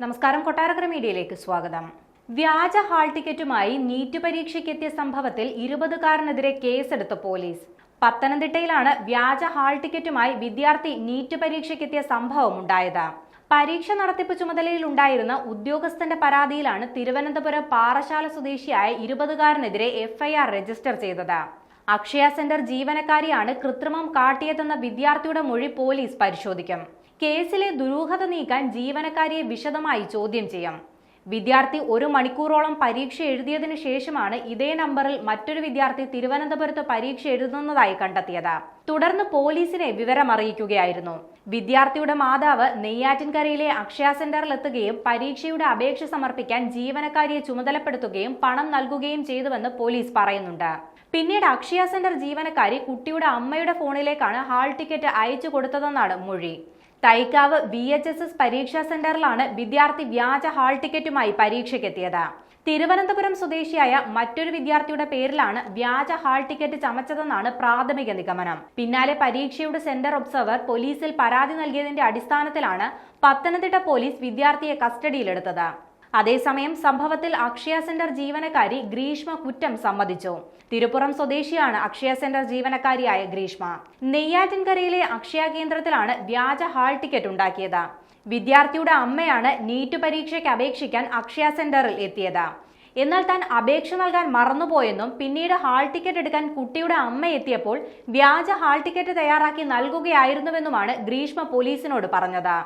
നമസ്കാരം, കൊട്ടാരക്കര മീഡിയയിലേക്ക് സ്വാഗതം. വ്യാജ ഹാൾ ടിക്കറ്റുമായി നീറ്റ് പരീക്ഷയ്ക്കെത്തിയ സംഭവത്തിൽ 20കാരനെതിരെ കേസെടുത്ത പോലീസ്. പത്തനംതിട്ടയിലാണ് വ്യാജ ഹാൾ ടിക്കറ്റുമായി വിദ്യാർത്ഥി നീറ്റ് പരീക്ഷയ്ക്കെത്തിയ സംഭവം ഉണ്ടായത്. പരീക്ഷ നടത്തിപ്പ് ചുമതലയിൽ ഉണ്ടായിരുന്ന ഉദ്യോഗസ്ഥന്റെ പരാതിയിലാണ് തിരുവനന്തപുരം പാറശാല സ്വദേശിയായ 20കാരനെതിരെ FIR രജിസ്റ്റർ ചെയ്തത്. അക്ഷയ സെന്റർ ജീവനക്കാരിയാണ് കൃത്രിമം കാട്ടിയതെന്ന വിദ്യാർത്ഥിയുടെ മൊഴി പോലീസ് പരിശോധിക്കും. കേസിലെ ദുരൂഹത നീക്കാൻ ജീവനക്കാരിയെ വിശദമായി ചോദ്യം ചെയ്യും. വിദ്യാർത്ഥി 1 മണിക്കൂറോളം പരീക്ഷ എഴുതിയതിനു ശേഷമാണ് ഇതേ നമ്പറിൽ മറ്റൊരു വിദ്യാർത്ഥി തിരുവനന്തപുരത്ത് പരീക്ഷ എഴുതുന്നതായി കണ്ടെത്തിയത്. തുടർന്ന് പോലീസിനെ വിവരമറിയിക്കുകയായിരുന്നു. വിദ്യാർത്ഥിയുടെ മാതാവ് നെയ്യാറ്റിൻകരയിലെ അക്ഷയ സെന്ററിലെത്തുകയും പരീക്ഷയുടെ അപേക്ഷ സമർപ്പിക്കാൻ ജീവനക്കാരിയെ ചുമതലപ്പെടുത്തുകയും പണം നൽകുകയും ചെയ്തുവെന്ന് പോലീസ് പറയുന്നുണ്ട്. പിന്നീട് അക്ഷയ സെന്റർ ജീവനക്കാരി കുട്ടിയുടെ അമ്മയുടെ ഫോണിലേക്കാണ് ഹാൾ ടിക്കറ്റ് അയച്ചു കൊടുത്തതെന്നാണ് മൊഴി. തൈക്കാവ് VHSS പരീക്ഷാ സെന്ററിലാണ് വിദ്യാർത്ഥി വ്യാജ ഹാൾ ടിക്കറ്റുമായി പരീക്ഷയ്ക്കെത്തിയത്. തിരുവനന്തപുരം സ്വദേശിയായ മറ്റൊരു വിദ്യാർത്ഥിയുടെ പേരിലാണ് വ്യാജ ഹാൾ ടിക്കറ്റ് ചമച്ചതെന്നാണ് പ്രാഥമിക നിഗമനം. പിന്നാലെ പരീക്ഷയുടെ സെന്റർ ഒബ്സർവർ പോലീസിൽ പരാതി നൽകിയതിന്റെ അടിസ്ഥാനത്തിലാണ് പത്തനംതിട്ട പോലീസ് വിദ്യാർത്ഥിയെ കസ്റ്റഡിയിലെടുത്തത്. അതേസമയം സംഭവത്തിൽ അക്ഷയ സെന്റർ ജീവനക്കാരി ഗ്രീഷ്മ കുറ്റം സമ്മതിച്ചു. തിരുപ്പുറം സ്വദേശിയാണ് അക്ഷയ സെന്റർ ജീവനക്കാരിയായ ഗ്രീഷ്മ. നെയ്യാറ്റിൻകരയിലെ അക്ഷയ കേന്ദ്രത്തിലാണ് വ്യാജ ഹാൾ ടിക്കറ്റ് ഉണ്ടാക്കിയത്. വിദ്യാർത്ഥിയുടെ അമ്മയാണ് നീറ്റ് പരീക്ഷയ്ക്ക് അപേക്ഷിക്കാൻ അക്ഷയ സെന്ററിൽ എത്തിയത്. എന്നാൽ താൻ അപേക്ഷ നൽകാൻ മറന്നുപോയെന്നും പിന്നീട് ഹാൾ ടിക്കറ്റ് എടുക്കാൻ കുട്ടിയുടെ അമ്മ എത്തിയപ്പോൾ വ്യാജ ഹാൾ ടിക്കറ്റ് തയ്യാറാക്കി നൽകുകയായിരുന്നുവെന്നുമാണ് ഗ്രീഷ്മ പോലീസിനോട് പറഞ്ഞത്.